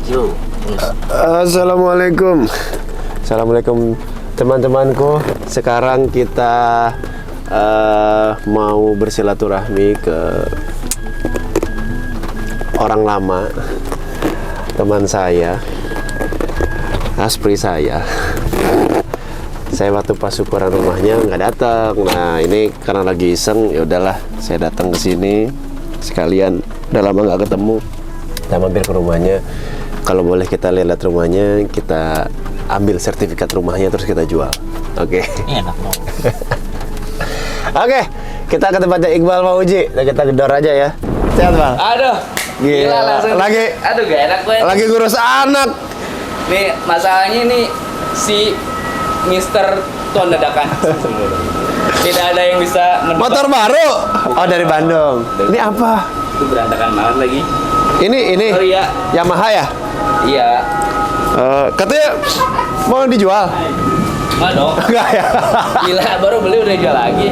Yuk. Assalamualaikum. Assalamualaikum teman-temanku. Sekarang kita mau bersilaturahmi ke orang lama, teman saya, aspri saya. Saya waktu pas syukuran rumahnya nggak datang. Nah ini karena lagi iseng, ya udahlah saya datang ke sini sekalian. Udah lama nggak ketemu. Kita mampir ke rumahnya. Kalau boleh kita lihat rumahnya, kita ambil sertifikat rumahnya terus kita jual. Oke. Enak dong. Oke, kita ke tempatnya Iqbal Fauji. Nah, kita gedor aja ya. Sehat, Bang? Aduh, gila langsung. Lagi, Aduh, gak enak gue. lagi ngurus anak. Nih, masalahnya nih si Mister Tuan Dadakan. Tidak ada yang bisa menebak. Motor baru? Oh, dari Bandung. Ini apa? Itu berantakan banget lagi. Ini Oh iya. Yamaha ya? Iya. Katanya mau dijual? Nggak dong. Enggak ya? Gila, baru beli udah jual lagi.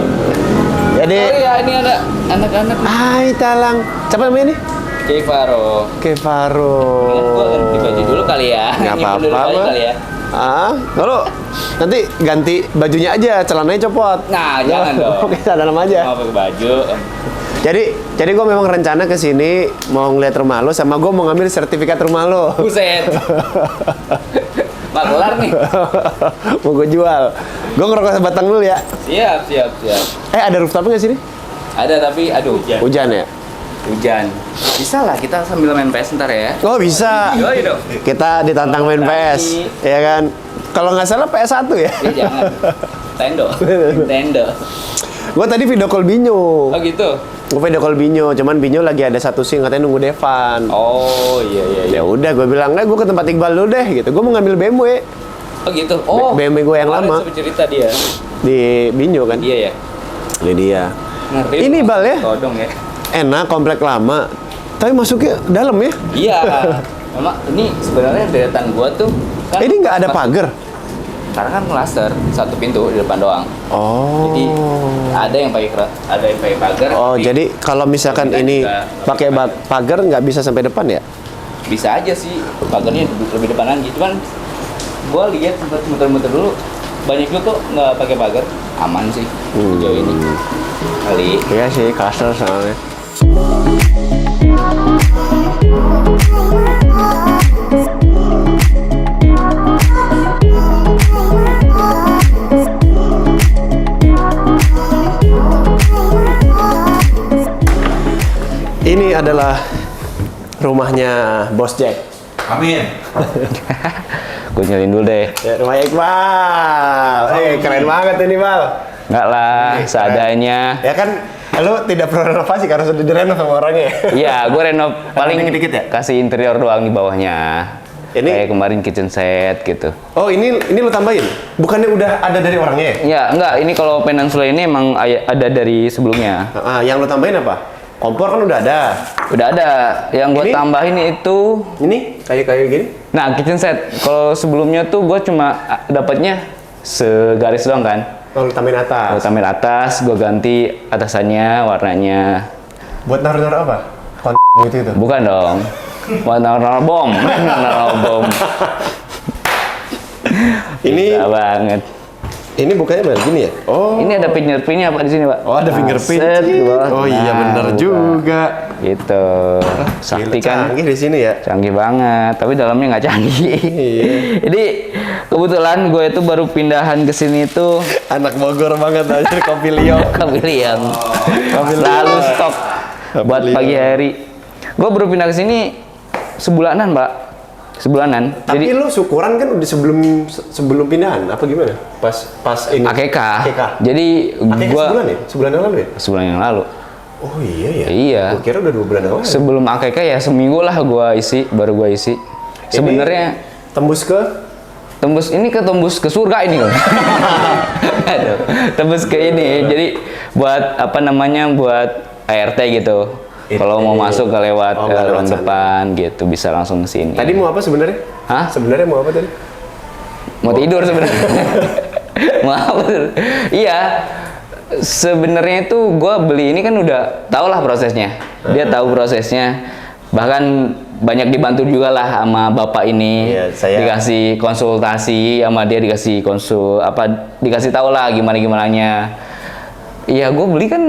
Jadi, Oh iya, ini ada anak-anak. hai talang. Siapa namanya ini? Kevaro. Kevaro. Gue ganti baju dulu kali ya. Nggak Nyimpen dulu apa-apa, baju Bang. kali ya. Lalu nanti ganti bajunya aja, celananya copot. Nah, jangan dong. Oke, dalam aja. Mau pakai baju. Jadi gue memang rencana ke sini mau ngeliat rumah lo, sama gue mau ngambil sertifikat rumah lo. Buset. Mak kelar nih. Mau gue jual. Gue ngerokok sebatang dulu ya. Siap. Ada rooftopnya nggak sini? Ada tapi aduh Hujan ya? hujan. Bisa lah kita sambil main PS ntar ya. Oh bisa. Yoi dong. Kita ditantang main PS, ya kan? Kalau nggak salah PS1 ya? Jangan. Nintendo. Gue tadi video call Binyo. Oh gitu. Gue video call Binyo, cuman Binyo lagi ada satu scene katanya nunggu Devan. Oh iya. Ya udah, gue bilang gue ke tempat Iqbal dulu deh, gitu. Gue mau ngambil BMW Oh gitu. Oh. BMW gue yang kemarin lama. sempat cerita dia. di Binyo kan. Iya ya. Ini dia. Ngeri. Ini Bal ya. Todong ya. Enak, komplek lama. Tapi masuknya dalam ya. Iya. Memang ini sebenarnya deretan gua tuh kan. Ini nggak ada pagar. Karena kan cluster satu pintu di depan doang. Oh. Jadi ada yang pakai pagar. Oh, tapi jadi kalau misalkan kita ini juga pakai pagar nggak bisa sampai depan ya? bisa aja sih pagarnya lebih depan lagi. Cuman gua lihat sempat muter-muter dulu banyak juga kok nggak pakai pagar, aman sih sejauh ini. Kali. Iya sih, kasar soalnya. Ini adalah rumahnya Bos Jack. Amin. Gue nyalin dulu deh. Ya, rumah Iqbal. Keren banget ini, Bal. Enggak lah, Ini seadanya. Ya kan, lu tidak perlu renovasi karena sudah direnov sama orangnya. Iya, gue renov paling dikit-dikit ya? kasih interior doang di bawahnya. Ini- Kayak kemarin kitchen set gitu. Oh, ini lu tambahin? Bukannya udah ada dari orangnya ya? Ya, enggak. Ini kalau Peninsula ini emang ada dari sebelumnya. Yang lu tambahin apa? Kompor kan udah ada. Udah ada. Yang gue Ini? tambahin itu. Ini kayak gini. Nah, kitchen set. Kalau sebelumnya tuh gue cuma dapatnya segaris doang kan. Oh, lu tambahin atas. Gue tambahin atas, gue ganti atasannya, warnanya. Buat naruh-naruh apa? Gitu itu. Bukan dong. Warna bom. Warna bom. Ini Bisa banget. ini bukannya benar gini ya? Oh. Ini ada fingerprintnya apa di sini, Pak? Oh, ada fingerprint. Set, di bawah. Oh iya Nah, bener buka. juga. Gitu. Sakti Gila, kan canggih di sini ya. canggih banget, tapi dalamnya nggak canggih. Iya. Jadi kebetulan gue itu baru pindahan ke sini tuh Anak Bogor banget aja kopi Leo. kebeli yang Kopi selalu Leo. stok buat Leo. pagi hari. Gue baru pindah ke sini sebulanan, Pak. Sebulanan. Tapi Jadi lu syukuran kan udah sebelum pindahan apa gimana? Pas ini. AKK. AKK. Jadi AKK gue sebulan ya? Sebulan yang lalu ya? sebulan yang lalu. Oh iya ya. Iya. Gua kira udah 2 bulan yang lalu. Sebelum AKK ya seminggu lah baru gua isi. Sebenarnya tembus ke tembus ke surga ini loh. Aduh, tembus ke ini. Jadi buat apa namanya buat ART gitu. Kalau mau masuk ke lewat Oh, nggak lewat ruang sana. depan gitu bisa langsung ke sini. tadi mau apa sebenarnya? Hah? Sebenarnya mau apa tadi? Mau tidur sebenarnya. Mau apa? Iya. Sebenarnya itu gue beli ini kan udah tau lah prosesnya. Dia tahu prosesnya. Bahkan banyak dibantu juga lah sama bapak ini. Iya, saya- Dikasih konsultasi sama dia, dikasih dikasih tahu lah gimana gimananya. Iya, gue beli kan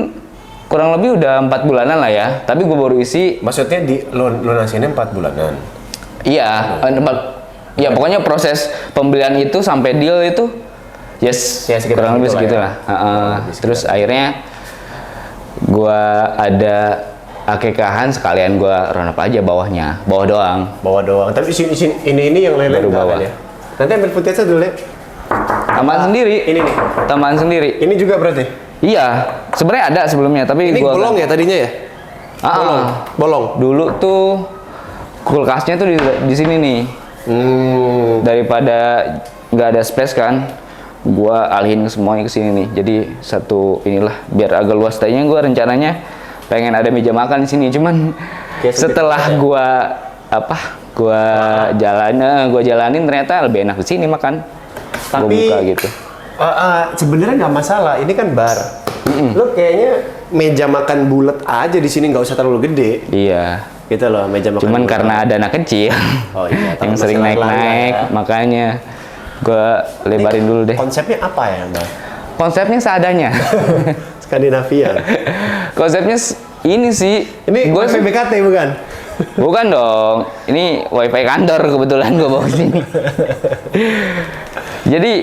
kurang lebih udah 4 bulanan lah ya. Tapi gue baru isi. Maksudnya lunasinnya 4 bulanan. Iya, ya pokoknya proses pembelian itu sampai deal itu, yes, Ya, sekitar kurang lebih segitu lah segitulah. ya. Lebih Terus akhirnya gua ada akekahan sekalian gua run up aja bawah doang. Bawah doang. Tapi ini yang lain-lain Baru nggak bawah. kan ya? Nanti ambil footage dulu ya. Tambahan sendiri. Ini nih. Tambahan sendiri. Ini juga berarti. Iya, sebenarnya ada sebelumnya, tapi Ini gua bolong ya tadinya ya? Bolong. Dulu tuh kulkasnya tuh di sini nih. Daripada nggak ada space kan, gua alihin semuanya ke sini nih. Jadi satu inilah biar agak luas. Tadinya gua rencananya pengen ada meja makan di sini, cuman setelah gua jalanin ternyata lebih enak di sini makan. Gua Tapi buka gitu. sebenarnya nggak masalah. Ini kan bar. Lo kayaknya meja makan bulat aja di sini, nggak usah terlalu gede. Iya. Gitu loh, meja makan. Cuman bulat. karena ada anak kecil Oh iya, yang takut sering masalah naik-naik, ya. makanya gua lebarin dulu deh. Konsepnya apa ya, Mbak? Konsepnya seadanya. Skandinavia. Konsepnya ini sih. Ini gua wifi BKT bukan? Bukan dong. Ini wifi kantor kebetulan gue bawa sini. Jadi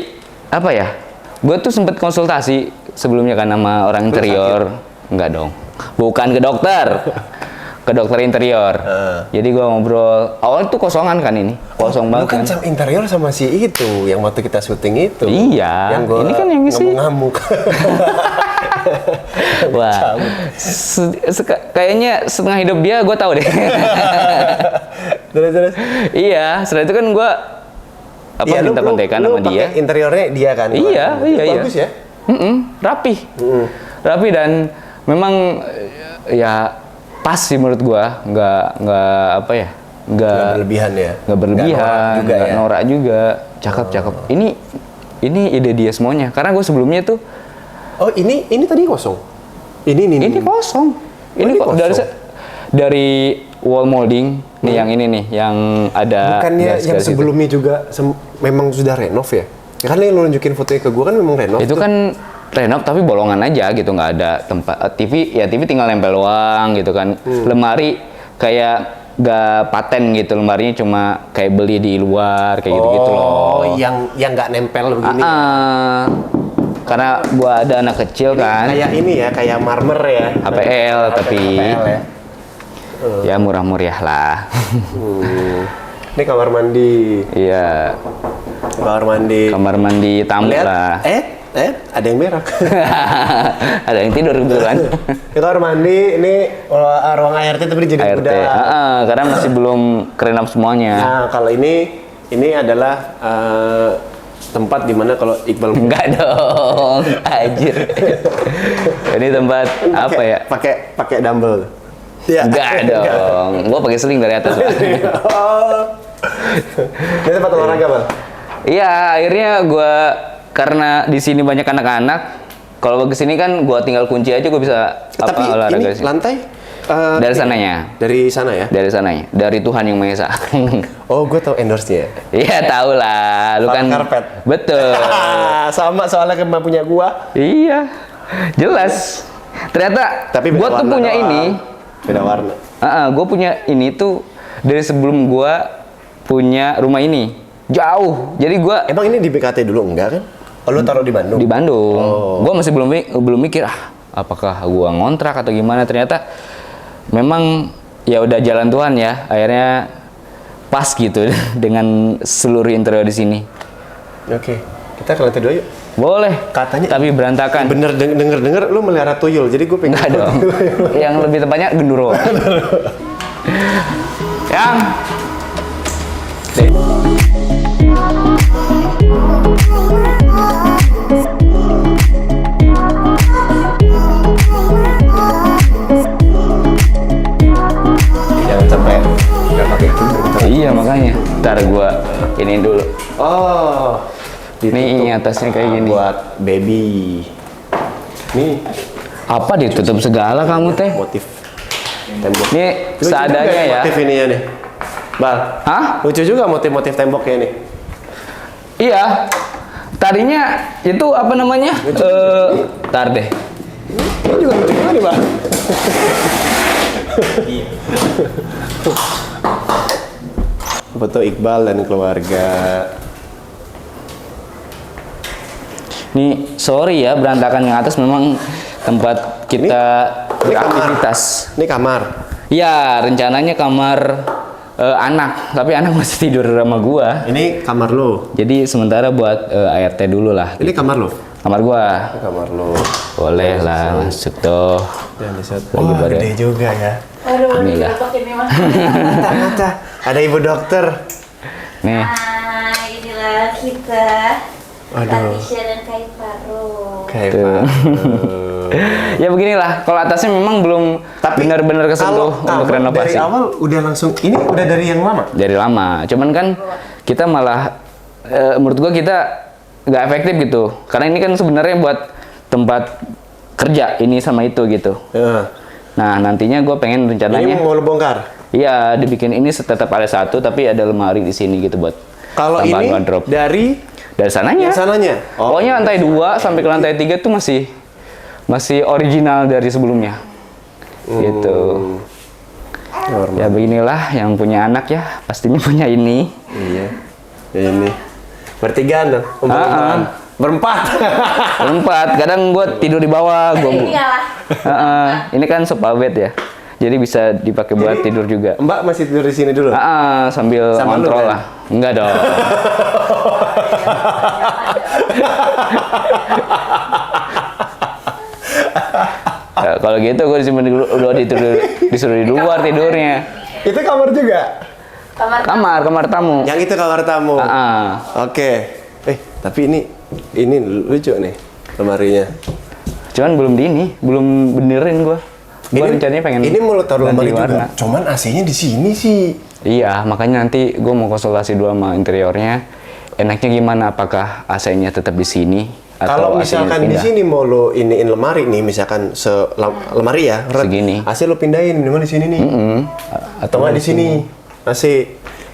apa ya? Gue tuh sempet konsultasi sebelumnya kan sama orang interior. Enggak dong. Bukan ke dokter. Ke dokter interior. Jadi gue ngobrol. Awalnya tuh kosongan kan ini. Kosong Lu banget kan kan. sama interior sama si itu yang waktu kita syuting itu. Iya, Yang gua ini kan yang isi. ngamuk-ngamuk. Wah, kayaknya setengah hidup dia gue tahu deh. Terus. Iya, setelah itu kan gue Iya, minta kontekan sama pakai dia. interiornya dia kan. Iya. Bagus ya. Rapi. Rapi dan memang ya pas sih menurut gua, nggak Nggak berlebihan ya. nggak berlebihan, Nggak norak juga nggak ya? norak juga, cakep. Ini ide dia semuanya. Karena gue sebelumnya tuh Oh, ini tadi kosong. Ini kosong. ini Kok kosong. dari wall molding nih yang ini nih yang ada Bukannya yang garis-garis itu. sebelumnya juga memang sudah renov ya? Ya kan yang lu nunjukin fotonya ke gua kan memang renov. Itu tuh. kan renov tapi bolongan aja gitu, nggak ada tempat TV tinggal nempel doang gitu kan. Lemari kayak nggak paten gitu, lemarinya cuma kayak beli di luar kayak gitu loh. Oh, yang nggak nempel begini. Karena gua ada anak kecil kan, Kayak ini ya, kayak marmer ya. HPL tapi HPL ya. ya murah-murah lah. Ini kamar mandi. Iya, Kamar mandi. kamar mandi tamu Lihat, lah. ada yang berak. Ada yang tidur kebetulan. Ini kamar mandi, ini ruang ART tapi jadi ART. udah. Karena masih belum kerenap semuanya. Nah, kalau ini adalah tempat dimana kalau Iqbal Enggak dong, anjir. Ini tempat apa ya? pakai dumbbell. Iya. Enggak dong. Gua pakai seling dari atas. Pak. Ini tempat olahraga, Bang. Iya, akhirnya gua karena di sini banyak anak-anak, kalau ke sini kan gua tinggal kunci aja gua bisa Tapi olahraga ini sih. lantai Dari sananya. Dari sana ya? Dari sananya, dari Tuhan yang Maha Esa. Oh, gue tau endorse-nya. Iya, tahu lah. Lu kan Karpet. betul. Sama soalnya kemah punya gua. Iya. Jelas. Ternyata Tapi beda gua tuh warna punya doang. ini. Beda warna. Gue punya ini tuh dari sebelum gue punya rumah ini jauh. Jadi gue Emang ini di BKT dulu enggak kan? Oh, lu taruh di Bandung? di Bandung. Oh. Gue masih belum mikir apakah gue ngontrak atau gimana. Ternyata memang ya udah jalan Tuhan ya. Akhirnya pas gitu dengan seluruh interior di sini. Oke. Kita ke lantai 2 yuk. Boleh. Katanya tapi berantakan. Bener denger lu melihara tuyul. Jadi gue pengen Enggak dong. Yang lebih tepatnya genduro. Yang Jangan sampai nggak pakai tudung. iya makanya. Ntar gua ini dulu. Oh. Ini atasnya kayak gini. Buat baby. Nih Apa ditutup segala kamu teh? motif tembok. Ini Lucu seadanya juga ya. Motif ininya nih. Bal, Hah? lucu juga motif-motif temboknya ini. Iya. Tadinya itu apa namanya? Tar deh. Ini juga lucu juga nih, Bal. Foto Iqbal dan keluarga. Nih, sorry ya berantakan yang atas, memang tempat kita Ini beraktivitas. Ini kamar. Ya, rencananya kamar anak, tapi anak masih tidur sama gua. Ini kamar lo. Jadi sementara buat ART dulu lah. Ini kamar lo. Kamar gua. Ini kamar lo. Boleh lah, masuk tuh. Yang di set. Lagi pada- Gede juga ya. Aduh, Ini lah. digerobak ini mah. Mata. Ada ibu dokter. Nih, Inilah kita. Aduh. Patricia dan Kaifaru. Kayak Tuh. Pak. ya beginilah. Kalau atasnya memang belum benar-benar kesentuh untuk Dari renovasi. awal udah langsung. Ini udah dari yang lama. Dari lama. Cuman kan kita malah menurut gua kita nggak efektif gitu. Karena ini kan sebenarnya buat tempat kerja ini sama itu gitu. Ya. Nah, nantinya gua pengen Ini rencananya mau lo bongkar. iya dibikin ini tetap ada satu tapi ada lemari di sini gitu buat Kalau tambahan ini wardrobe. dari Dari sananya. yang sananya. Oh. Pokoknya lantai 2 sampai ke lantai 3 tuh masih original dari sebelumnya. Gitu. Normal. Ya beginilah yang punya anak ya, pastinya punya ini. Iya. Ini. Bertigaan dong. Umpang-umpangan. Berempat. Berempat, kadang gue tidur di bawah, Ini kalah. Ini kan sofa bed ya. Jadi bisa dipakai buat tidur juga. Mbak masih tidur di sini dulu. Sambil Sama lu, kontrol kan? lah. Enggak dong. Ya, kalau gitu gue disuruh di luar tidurnya. Itu kamar juga. Kamar tamu. Yang itu kamar tamu. Ah. Oke. Tapi ini lucu nih lemarinya. Cuman belum benerin gue. Gue rencananya pengen Ini mau lo taruh ganti lemari juga. warna. Cuman AC-nya di sini sih. Iya, makanya nanti gue mau konsultasi dulu sama interiornya. Enaknya gimana? Apakah AC-nya tetap di sini? Kalau Atau AC-nya misalkan di pindah? sini mau lo iniin lemari nih, misalkan lemari ya, Segini. AC lo pindahin, minimal di sini nih. Atau nggak di sini AC.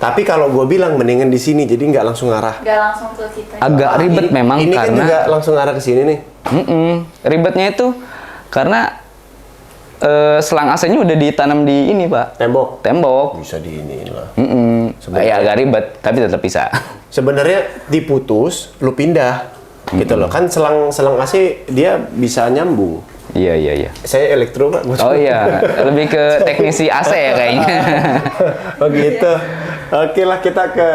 Tapi kalau gue bilang mendingan di sini, jadi nggak langsung arah. Gak langsung ke kita. Agak ribet memang Ini kan karena juga langsung arah ke sini nih. ribetnya itu karena selang AC-nya udah ditanam di ini pak, tembok. Bisa diiniin lah. Ya agak ribet, tapi tetap bisa. Sebenarnya diputus, lu pindah. Gitu loh. Kan selang AC dia bisa nyambung. Iya. Saya elektro Pak. Oh iya, lebih ke teknisi AC ya kayaknya. Oh gitu. Oke lah kita ke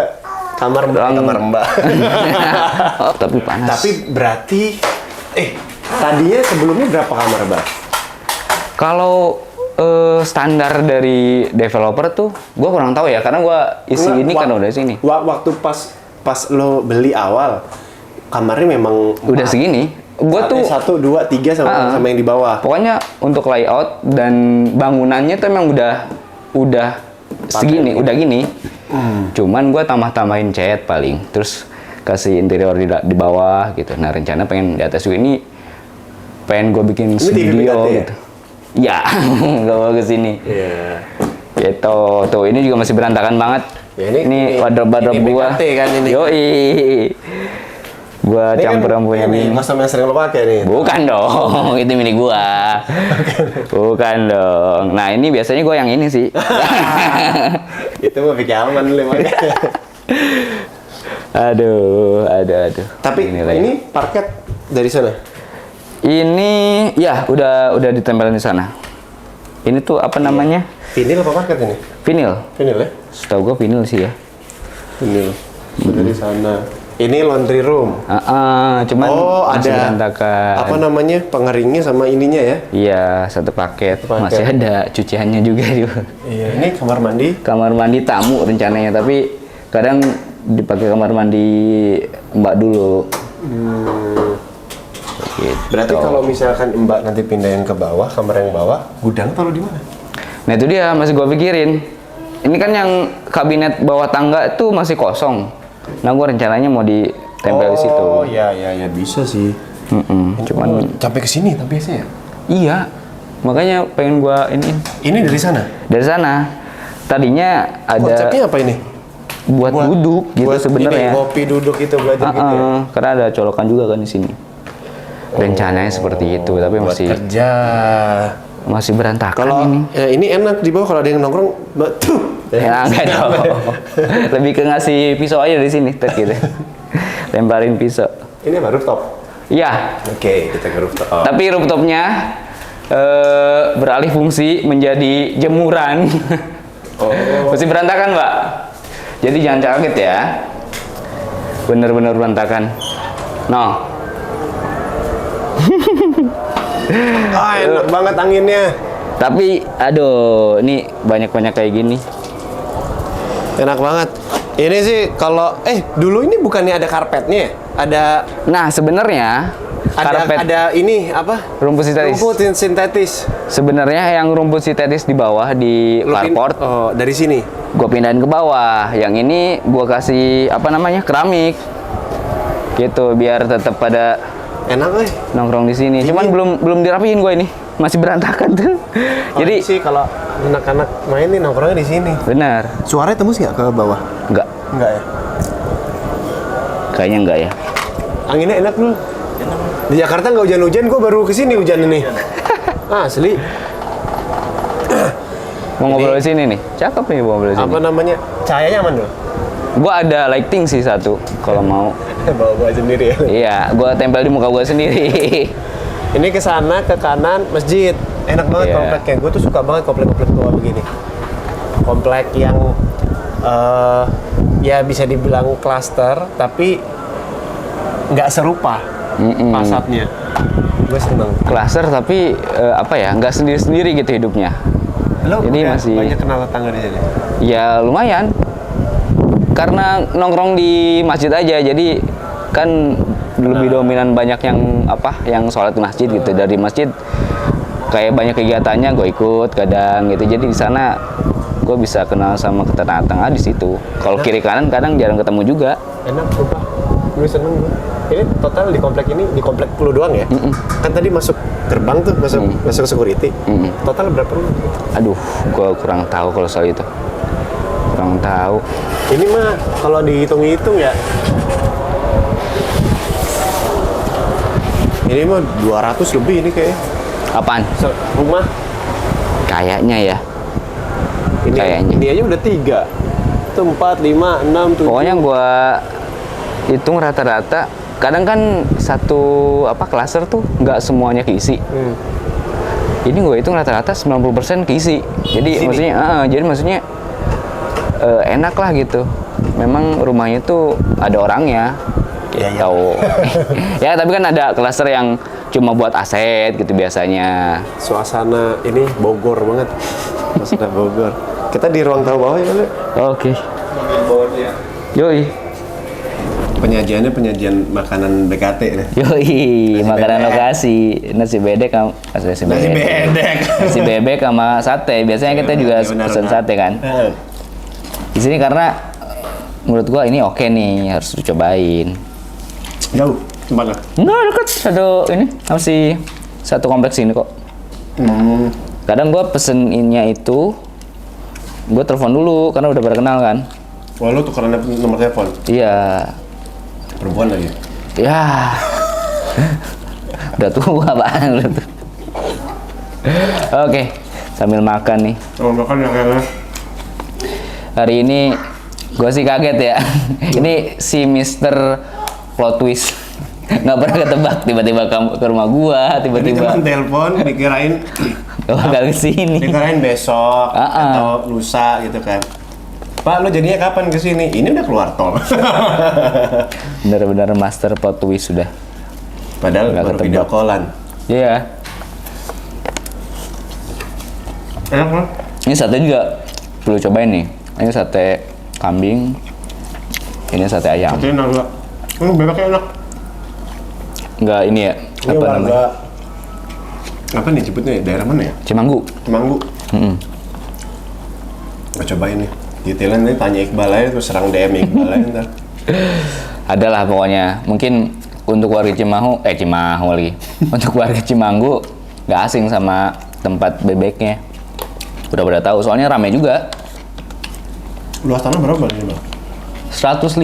kamar Mbak. Oh, tapi panas. Tapi berarti tadinya sebelumnya berapa kamar, Mbak? Kalau standar dari developer tuh, gue kurang tahu ya, karena gue isi ini kan udah sini. Waktu pas lo beli awal, kamarnya memang Udah segini. Gue tuh 1, 2, 3 sama yang di bawah. pokoknya untuk layout dan bangunannya tuh emang udah segini, udah gini. Cuman gue tambah-tambahin cat paling, terus kasih interior di bawah gitu. Nah rencana pengen di atas juga ini, pengen gue bikin studio gitu. Ya, gak mau kesini. Iya. Gitu, tuh ini juga masih berantakan banget. Ya, ini wardrobe gua. BKT kan ini. Yoi. Gua Ini kan campuran punya ini bini. kostum yang sering lo pakai nih. Bukan dong, itu milik gua. Bukan dong. Nah, ini biasanya gua yang ini sih. Itu mau pikir aman dulu makanya. aduh. Tapi Inilah ya. ini parket dari sana. Ini ya udah ditempelin di sana. Ini tuh apa namanya? Vinil apa parket ini? Vinil. Vinil ya? Setahu gua vinil sih ya. Vinil. Dari sana. Ini laundry room. Cuman masih ada berantakan. apa namanya pengeringnya sama ininya ya? Iya, satu paket. Paket. Masih ada cuciannya juga. Iya. Ini kamar mandi. Kamar mandi tamu rencananya, tapi kadang dipakai kamar mandi Mbak dulu. Gitu. Berarti kalau misalkan Mbak nanti pindahin ke bawah, kamar yang bawah, gudang taruh di mana? Nah itu dia masih gua pikirin. Ini kan yang kabinet bawah tangga tuh masih kosong. Nah gua rencananya mau ditempel di situ. Oh ya bisa sih. Cuman Sampai ke sini tapi biasanya. iya, makanya pengen gua ini. Ini dari sana. Dari sana. tadinya ada Konsepnya apa ini? buat duduk gitu buat sebenarnya. ini, ngopi duduk itu belajar gitu ya? Karena ada colokan juga kan di sini. Rencananya seperti itu, tapi Buat masih kerja. masih berantakan Kalau ini. ya, ini enak di bawah kalau ada yang nongkrong, tuh. Ya enggak dong. Lebih ke ngasih pisau aja di sini, tet gitu. Lemparin pisau. Ini apa rooftop? Iya, Oke, kita ke rooftop. Oh. tapi rooftopnya beralih fungsi menjadi jemuran. Masih berantakan, Mbak. Jadi jangan kaget ya. Bener-bener berantakan. No. Enak banget anginnya. Tapi aduh, ini banyak-banyak kayak gini. Enak banget. Ini sih kalau dulu ini bukannya ada karpetnya ya? Ada Nah, sebenarnya karpet ada ini apa? rumput sintetis. Rumput sintetis. Sebenarnya yang rumput sintetis di bawah di carport, Oh, dari sini. gue pindahin ke bawah. Yang ini gue kasih apa namanya keramik, gitu biar tetap pada Enak nongkrong di sini. Cuman belum dirapiin gue ini, masih berantakan tuh. Jadi Jadi sih kalau anak-anak main nih nongkrongnya di sini. benar, Suaranya tembus nggak ke bawah? enggak, Enggak ya. kayaknya enggak ya. Anginnya enak dulu. Di Jakarta nggak hujan-hujan, gue baru kesini hujan ini. Asli. Mau ngobrol di sini nih, cakep nih mau ngobrol di sini. Apa namanya? Cahayanya aman dulu. Gue ada lighting sih satu, kalau mau. Bawa sendiri ya. Iya, gue tempel di muka gue sendiri. Ini ke sana ke kanan masjid. Enak banget Iya. kompleknya. Gue tuh suka banget komplek-komplek tua begini. Komplek yang ya bisa dibilang klaster tapi nggak serupa pasatnya. Gue seneng. Klaster tapi apa ya, nggak sendiri-sendiri gitu hidupnya. Lo Jadi udah masih banyak kenal tetangga di sini. ya lumayan. Karena nongkrong di masjid aja, jadi kan lebih dominan banyak yang yang sholat di masjid gitu. Dari masjid kayak banyak kegiatannya gue ikut kadang gitu. Jadi di sana gue bisa kenal sama tetangga di situ. Kalau kiri kanan kadang jarang ketemu juga. Enak sumpah. Gue seneng gue. Ini total di komplek ini di komplek lu doang ya? Kan tadi masuk gerbang tuh, masuk security. Total berapa rumah? Aduh, gue kurang tahu kalau soal itu. Kurang tahu. Ini mah kalau dihitung-hitung ya. Ini mah 200 lebih ini kayaknya. Apaan? Rumah. Kayaknya ya. Ini, Kayaknya. ini aja udah 3. Itu 4, 5, 6, 7. Pokoknya gue hitung rata-rata. Kadang kan satu klaster tuh nggak semuanya keisi. Ini gue hitung rata-rata 90% keisi. Jadi Sini? maksudnya enak lah gitu. Memang rumahnya tuh ada orangnya. Iya, iya. Tahu. Ya tapi kan ada klaster yang cuma buat aset gitu biasanya. Suasana ini Bogor banget. Suasana Bogor. Kita di ruang tamu bawah ya kali. Oke. Yoi. Penyajiannya penyajian makanan BKT nih. Yoi, Nasi makanan bebek. lokasi. Nasi bebek sama nasi bedek. Nasi bebek sama sate. Biasanya kita juga Iya, benar, pesen benar. sate kan. Di sini karena menurut gua ini oke nih, harus dicobain. Jauh tempatnya. Enggak dekat, masih satu kompleks ini kok. Kadang gua peseninnya itu gua telepon dulu karena udah pada kenal kan. Wah, lu tukeran nomor telepon. Iya. Perempuan lagi. Ya. Udah tua Bang, udah tua. Oke, sambil makan nih. Nomor makan yang kayaknya. Hari ini gue sih kaget ya. Ini si Mr. Plot Twist nggak pernah ketebak, tiba-tiba ke rumah gua, Jadi tiba-tiba cuman telepon dikirain gak bakal kesini. dikirain besok atau lusa gitu kan. Pak, lo jadinya kapan kesini? Ini udah keluar tol. Bener-bener master plot twist sudah. Padahal Nggak baru ketebak. video callan. Iya. Enak loh. Ini sate juga perlu cobain nih. Ini sate kambing. Ini sate ayam. Tapi enak juga. Bebeknya enak. Enggak ini ya. Ini Apa warga namanya? apa nih sebutnya ya? Daerah mana ya? Cimanggu. Temanggu. Gua cobain nih. Detailan nih tanya Iqbal aja terus serang DM Iqbal aja ntar. Ada lah pokoknya. Mungkin untuk warga Cimahu lagi. Untuk warga Cimanggu nggak asing sama tempat bebeknya. Udah pada tahu. Soalnya rame juga. Luas tanah berapa nih bang? 105.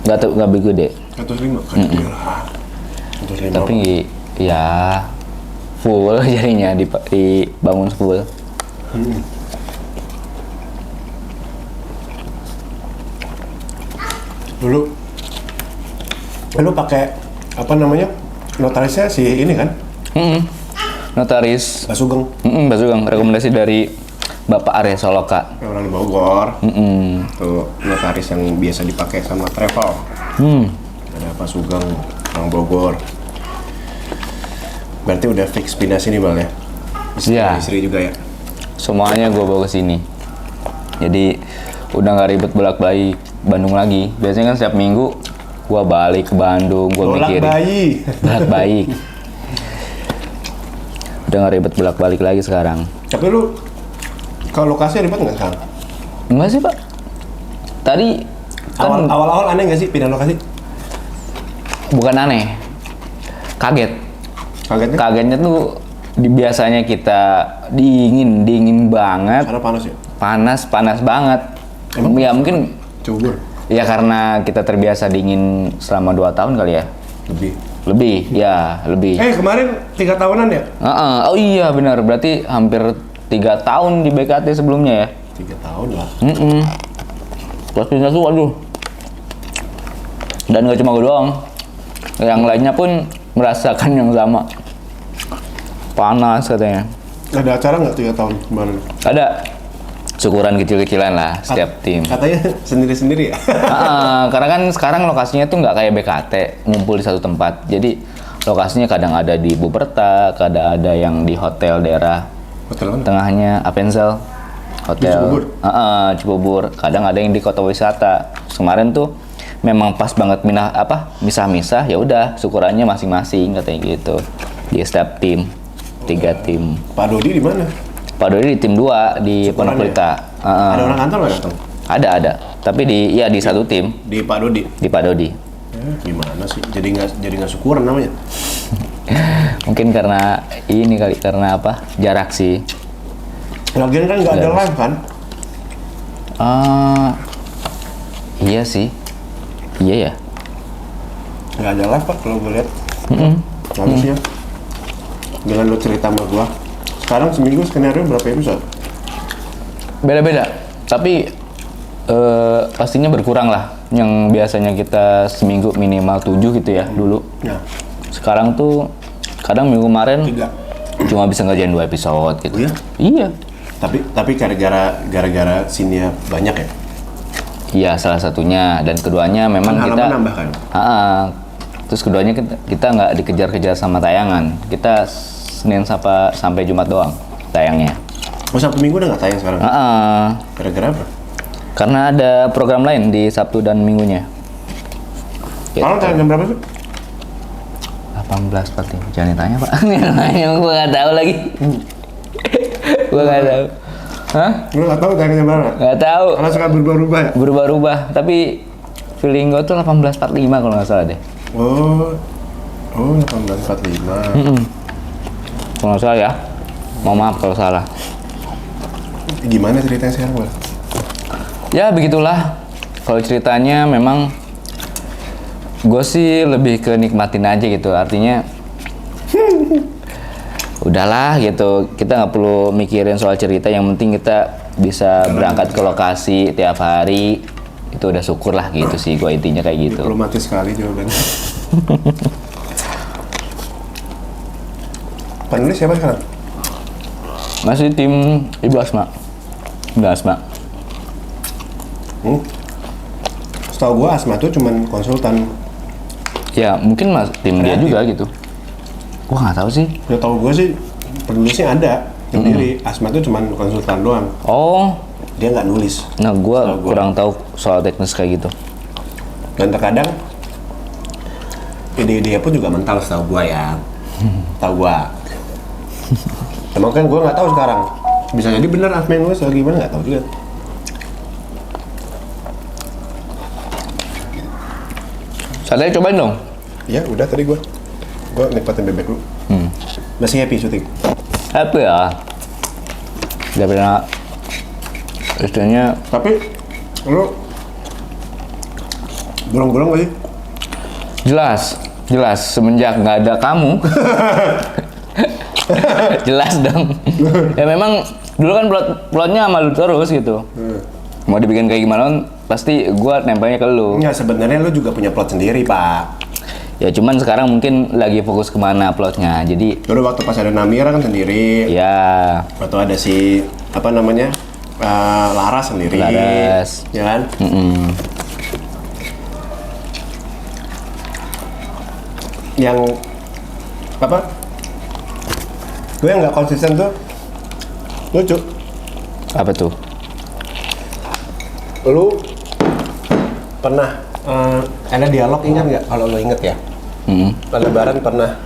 Nggak begitu gede. 105 kan? Iya lah. 105. Tapi ya full jadinya dibangun full. Dulu pakai apa namanya? Notarisnya si ini kan? Notaris Pak Sugeng. Pak Sugeng, rekomendasi dari Bapak Arya Soloka. Orang di Bogor. Tuh notaris yang biasa dipakai sama travel. Ada Pak Sugeng, orang Bogor. Berarti udah fix pindah sini bang ya? Iya. Istri juga ya? Semuanya gue bawa ke sini. Jadi udah nggak ribet bolak-balik Bandung lagi. Biasanya kan setiap minggu gue balik ke Bandung, gue mikirin bolak-balik. Udah nggak ribet bolak-balik lagi sekarang. Tapi lu kalau lokasi ribet nggak sekarang? Enggak sih pak. Tadi kan Awal-awal aneh nggak sih pindah lokasi? bukan aneh, kaget. Kagetnya? Kagetnya tuh biasanya kita dingin banget, Karena panas ya? panas banget. Emang? Ya mungkin Cubur? ya karena kita terbiasa dingin selama 2 tahun kali ya. Lebih. Kemarin 3 tahunan ya? Oh iya benar, berarti hampir 3 tahun di BKT sebelumnya ya. 3 tahun lah. Pas pindah tuh waduh. Dan gak cuma gue doang, yang lainnya pun merasakan yang sama. Panas katanya. Ada acara nggak 3 tahun kemarin? Ada syukuran kecil-kecilan lah setiap tim. Katanya sendiri-sendiri ya? Karena kan sekarang lokasinya tuh nggak kayak BKT ngumpul di satu tempat. Jadi lokasinya kadang ada di Buperta, kadang ada yang di hotel daerah Hotel mana? tengahnya Apensel, hotel Cibubur? Cibubur. Kadang ada yang di kota wisata. Kemarin tuh memang pas banget misah-misah, ya udah syukurannya masing-masing katanya gitu di setiap tim. 3 tim. Pak Dodi di mana? Pak Dodi di tim 2 di Syukuran Pondok Pelita. Ada orang kantor nggak datang? Ada. Tapi di satu tim Di Pak Dodi? di Pak Dodi. Gimana sih? Jadi nggak syukuran namanya? Mungkin karena ini kali, karena apa? Jarak sih. Lagian kan nggak ada live kan? Iya sih. Iya ya. Nggak ada live pak kalau gue lihat. Harusnya. Dengan lo cerita sama gua. Sekarang seminggu skenario berapa episode? Beda-beda. Tapi pastinya berkurang lah. Yang biasanya kita seminggu minimal 7 gitu ya dulu. Ya. Sekarang tuh kadang minggu kemarin 3. cuma bisa ngerjain 2 episode gitu. Oh iya? Iya. Tapi gara-gara scene-nya banyak ya? Iya, salah satunya. Dan keduanya memang Kan kita halaman nambah kan? Terus keduanya kita nggak dikejar-kejar sama tayangan. Kita Senin sampai Jumat doang tayangnya. Oh Sabtu Minggu udah nggak tayang sekarang? Gara-gara apa? Karena ada program lain di Sabtu dan Minggunya. Sekarang tayang jam berapa sih? 18.45. Jangan ditanya pak. Gue nggak tahu lagi. Gue nggak tahu. Hah? Lu nggak tahu tayangnya berapa? Nggak tahu. Karena suka berubah-ubah ya? Berubah-ubah. Tapi feeling gue tuh 18.45 kalau nggak salah deh. Oh 18.45. Kalau nggak salah ya. Mohon maaf kalau salah. Gimana ceritanya sekarang Bang? Ya begitulah. Kalau ceritanya memang gue sih lebih ke nikmatin aja gitu. Artinya udahlah gitu. Kita nggak perlu mikirin soal cerita. Yang penting kita bisa berangkat ke lokasi tiap hari. Itu udah syukur lah gitu sih. Gue intinya kayak gitu. Diplomatis sekali jawabannya. Penulis siapa sekarang? Masih tim Ibu Asma. Ibu Asma. Setahu gua Asma tuh cuman konsultan. Ya mungkin tim dia juga gitu. Gua nggak tahu sih. Ya tahu gua sih penulisnya ada sendiri. Asma tuh cuman konsultan doang. Oh, Dia nggak nulis. nah gua Setahu gua. kurang tahu soal teknis kayak gitu. Dan terkadang ide-ide pun juga mental setahu gua ya. Tahu gua. Emang kan gua nggak tahu sekarang. Bisa jadi bener Asma yang nulis atau gimana nggak tahu juga. Satenya cobain dong. Ya udah tadi gua nikmatin bebek dulu. Masih happy syuting. Apa ya? Udah pernah Istrinya Tapi lu bolong-bolong gak sih? jelas semenjak nggak ada kamu. Jelas dong. Ya memang dulu kan plotnya sama lu terus gitu. Mau dibikin kayak gimana pasti gua nempelnya ke lu. Enggak, sebenarnya lu juga punya plot sendiri, Pak. Ya cuman sekarang mungkin lagi fokus kemana plotnya. Jadi Dulu waktu pas ada Namira kan sendiri. ya Waktu ada si apa namanya? Laras sendiri. Laras. Ya kan? Yang apa? Gue yang nggak konsisten tuh lucu. apa tuh? Lu pernah ada dialog, ingat nggak? Kalau lu inget ya, Lebaran pernah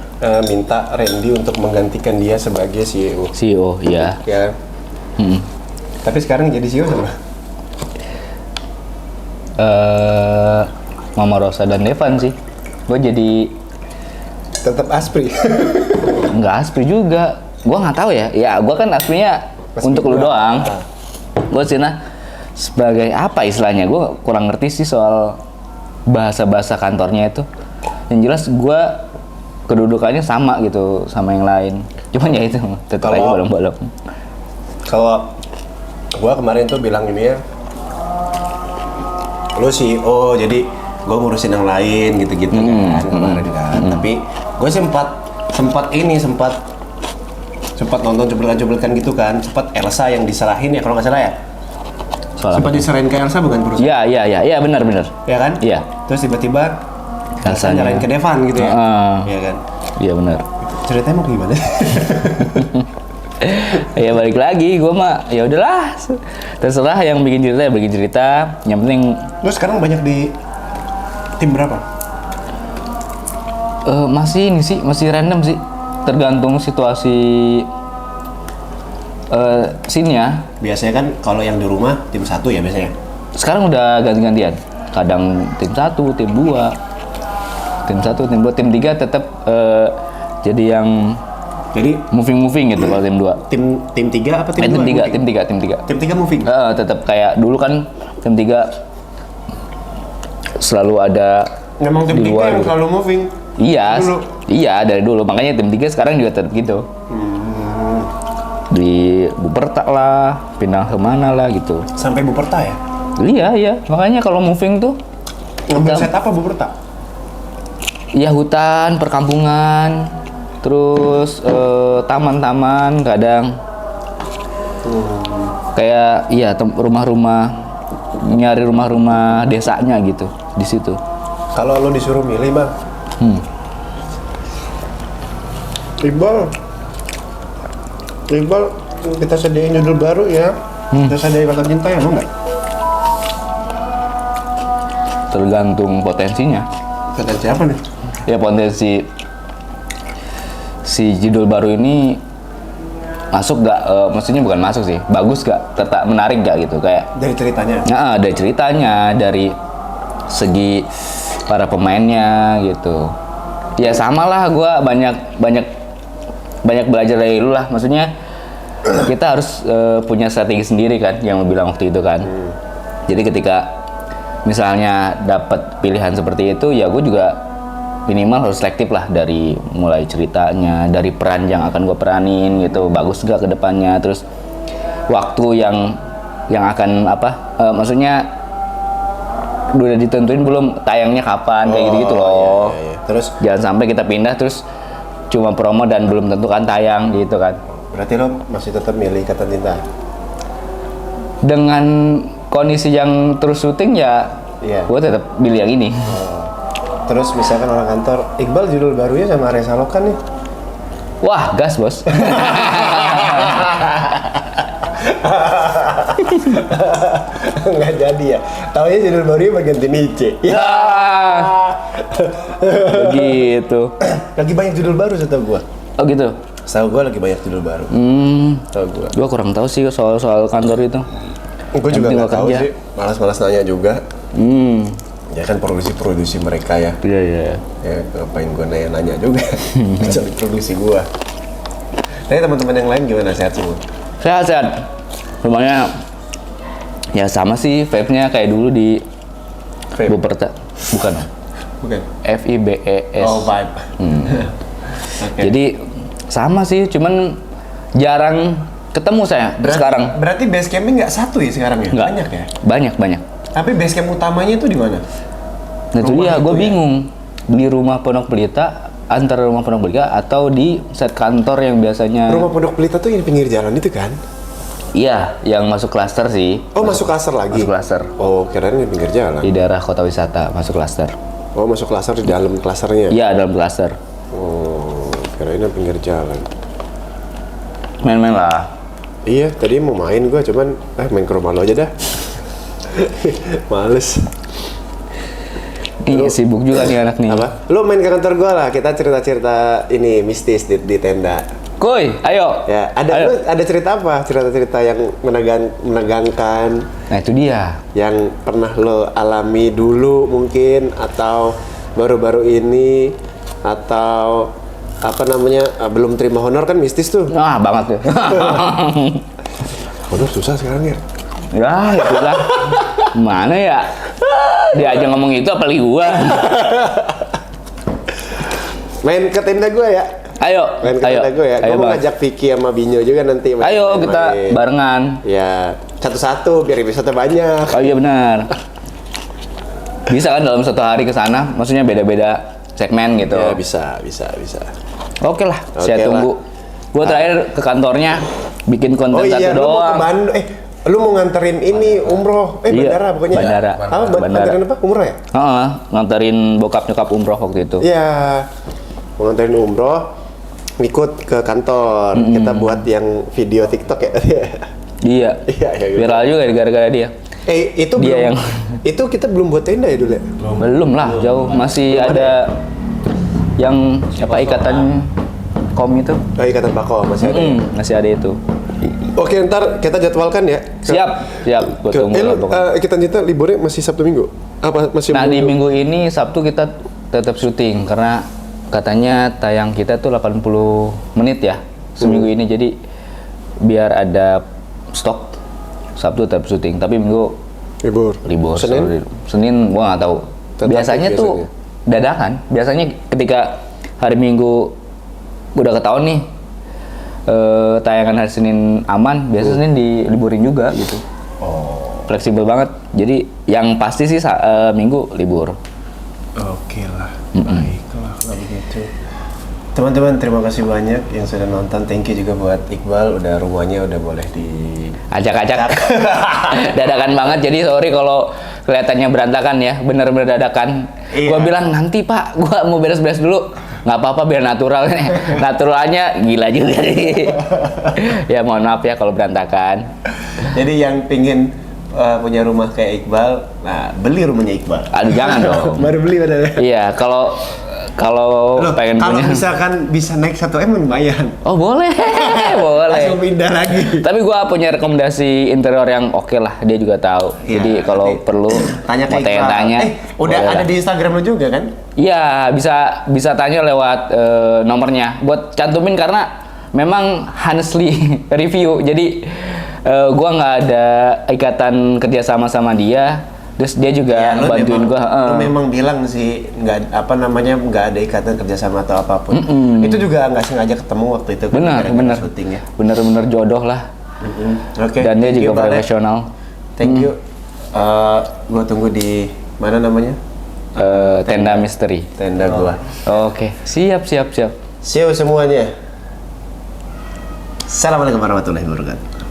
minta Randy untuk menggantikan dia sebagai CEO. CEO ya. Ya. Tapi sekarang jadi CEO sama? Mama Rosa dan Devan sih. Gue jadi Tetap Aspri. nggak aspri juga. Gue nggak tahu ya. Ya gue kan asprinya Aspri untuk lu gua. doang. Gue Cina sebagai apa istilahnya? Gue kurang ngerti sih soal bahasa-bahasa kantornya itu. Yang jelas gue kedudukannya sama gitu sama yang lain. Cuman ya itu tetap aja Kalau- bolong-bolong. Kalau gua kemarin tuh bilang ini ya, lu CEO jadi gua ngurusin yang lain gitu-gitu kan kemarin kan. Tapi gue sempat nonton cuplikan-cuplikan gitu kan. Sempat Elsa yang diserahin ya kalau nggak salah ya. Soal Sempat apa? diserahin ke Elsa bukan perusahaan? Iya benar. Ya kan? Iya. Terus tiba-tiba Elsa Elsanya. nyalain ke Devan gitu ya. Iya kan? Iya benar. Ceritanya mau gimana? Ya balik lagi, gue mah ya udahlah, terserah yang bikin cerita ya bikin cerita. Yang penting Lu sekarang banyak di tim berapa? masih ini sih, masih random sih, tergantung situasi scene-nya. Biasanya kan kalau yang di rumah tim 1 ya biasanya. Sekarang udah ganti-gantian. Kadang tim 1, tim 2, tim 1, tim 2, tim 3 tetap jadi yang Jadi moving gitu kalau tim 2. tim 3 apa tim 2? Tim 3. Tim 3 moving. Tetap kayak dulu kan tim 3 selalu ada Memang tim di 3 luar yang gitu. selalu moving. Iya, Dulu. iya dari dulu. Makanya tim 3 sekarang juga tetap gitu. Di Buperta lah, pindah kemana lah gitu. Sampai Buperta ya? Iya. Makanya kalau moving tuh, Ngambil Kita- set apa Buperta? ya hutan, perkampungan, terus taman-taman kadang. Kayak iya rumah-rumah, nyari rumah-rumah desanya gitu di situ. Kalau lo disuruh milih bang, Iqbal kita sediain judul baru ya. Kita sediain Kata Cinta ya, mau nggak? Tergantung potensinya. Kata siapa nih? Ya potensi si judul baru ini masuk gak? Maksudnya bukan masuk sih, bagus gak? Tetap menarik gak gitu kayak? Dari ceritanya. Nah, dari ceritanya, dari segi para pemainnya gitu. Ya sama lah, gue banyak belajar dari lu lah. Maksudnya kita harus punya strategi sendiri kan, yang lu bilang waktu itu kan. Jadi ketika misalnya dapat pilihan seperti itu, ya gue juga minimal harus selektif lah dari mulai ceritanya, dari peran yang akan gue peranin gitu, bagus gak ke depannya, terus waktu yang akan apa, maksudnya udah ditentuin belum tayangnya kapan kayak gitu loh. Iya. Terus Jangan sampai kita pindah terus cuma promo dan belum tentukan tayang gitu kan. berarti lo masih tetap milih Kata Cinta? Dengan kondisi yang terus syuting ya, Iya. gue tetap pilih yang ini. Terus misalkan orang kantor, Iqbal judul barunya sama Reza Lokan nih. Wah, gas bos. Nggak jadi ya. Taunya judul barunya bagian Tinice. Ya. Begitu. Lagi banyak judul baru setahu gua. Oh gitu. Setahu gua lagi banyak judul baru. Setahu gua. Gua kurang tahu sih soal kantor itu. Gua juga penting nggak gua tahu kerja. sih. Malas-malas nanya juga. Ya kan produksi mereka ya. Iya. Ya ngapain gua nanya juga. Cari produksi gua. Tapi teman-teman yang lain gimana, sehat semua? Sehat. Rumahnya Ya sama sih vibe-nya kayak dulu di Vape. Buperta. Bukan. Bukan. FIBES. Oh, vibe. Oke. Jadi sama sih, cuman jarang ketemu saya sekarang. Berarti base camping nggak satu ya sekarang ya? Nggak. Banyak ya? Banyak. Tapi base camp utamanya itu di mana? Nah itu Rumah dia, gue itu ya? bingung di rumah Pondok Pelita, antara rumah Pondok Pelita atau di set kantor yang biasanya. Rumah Pondok Pelita tuh yang pinggir jalan itu kan? Iya, yang masuk klaster sih. Oh, masuk klaster lagi? Masuk klaster. Oh, kirain yang pinggir jalan. Di daerah kota wisata masuk klaster. Oh, masuk klaster di dalam klasternya? Iya, dalam klaster. Oh, kirain yang pinggir jalan. Main-main lah. Iya, tadi mau main gua, cuman main ke rumah lo aja dah. Males. Iya, sibuk juga nih anak nih. Apa? Lo main ke kantor gua lah, kita cerita-cerita ini mistis di tenda. Kuy, ayo. Ya, Ayo. ada cerita apa? Cerita-cerita yang menegangkan, Nah itu dia. yang pernah lo alami dulu mungkin, atau baru-baru ini, atau apa namanya, belum terima honor kan mistis tuh. Wah banget tuh. Honor susah sekarang ya. Ya itulah. Mana ya? Dia aja ngomong itu apalagi gua. Main ke tenda gua ya. Ayo. Main ke tenda gua ya. Gua mau Bang. ngajak Vicky sama Binyo juga nanti. Ayo main-main. kita barengan. Ya, satu-satu biar episode banyak. Oh iya benar. Bisa kan dalam satu hari ke sana? Maksudnya beda-beda segmen gitu. Ya, bisa. Oke lah, Oke saya lah. tunggu. Gua terakhir ke kantornya bikin konten Oh iya, satu lu mau ke doang. Bandung. Lu mau nganterin ini umroh. Iya, Bandara pokoknya. bandara. Apa? Bandara. Nganterin apa? Umroh ya? Heeh, nganterin bokap nyokap umroh waktu itu. Iya. Mau nganterin umroh, ikut ke kantor. Kita buat yang video TikTok ya. Iya. Iya, gitu. Viral juga gara-gara dia. Itu Dia belum. yang- Itu kita belum buat tenda ya dulu ya? Belum lah, jauh. Masih ada yang apa ikatan kom itu. Oh, ikatan Pako masih ada. Masih ada itu. Oke, ntar kita jadwalkan ya. Siap. Gua tunggu lah Lu pokoknya. ikatan cinta liburnya masih Sabtu Minggu? Apa masih Nah di minggu ini Sabtu kita tetap syuting karena katanya tayang kita tuh 80 menit ya seminggu ini, jadi biar ada stok. Sabtu tetap syuting tapi minggu libur. Senin gua nggak tahu. Tentatif Biasanya tuh dadakan. Biasanya ketika hari Minggu udah ketahuan nih tayangan hari Senin aman, biasa Senin diliburin juga gitu. Fleksibel banget. Jadi yang pasti sih Minggu libur. Oke lah, baiklah kalau begitu. Teman-teman, terima kasih banyak yang sudah nonton. Thank you juga buat Iqbal, udah rumahnya udah boleh di Acak-acak. Dadakan banget, jadi sorry kalau kelihatannya berantakan ya, bener-bener dadakan. Iya. Gua bilang nanti Pak, gua mau beres-beres dulu. Nggak apa-apa biar natural. Naturalnya gila juga nih. Ya mohon maaf ya kalau berantakan. Jadi yang pingin punya rumah kayak Iqbal, nah beli rumahnya Iqbal. Aduh jangan dong. Baru beli padahal. Iya, kalau pengen Kalau punya. misalkan bisa naik 1 M lumayan. Oh boleh, boleh. Langsung pindah lagi. Tapi gua punya rekomendasi interior yang oke lah, dia juga tahu. Iya, Jadi kalau nanti perlu tanya ke mau Iqbal. tanya. Udah boleh ada lah. di Instagram lu juga kan? Iya, bisa tanya lewat nomornya. Buat cantumin karena memang honestly review. Jadi gua nggak ada ikatan kerjasama sama dia. Terus dia juga lu bantuin memang, gua. lu memang bilang sih nggak nggak ada ikatan kerjasama atau apapun. Itu juga nggak sengaja ketemu waktu itu. kan, Benar, gara-gara benar. syuting ya. Bener-bener jodoh lah. Oke. Dan dia thank you, juga Bal, ya. profesional. Thank you. Gua tunggu di mana namanya? Tenda misteri. Tenda gua. Oke, siap. See you semuanya. Assalamualaikum warahmatullahi wabarakatuh.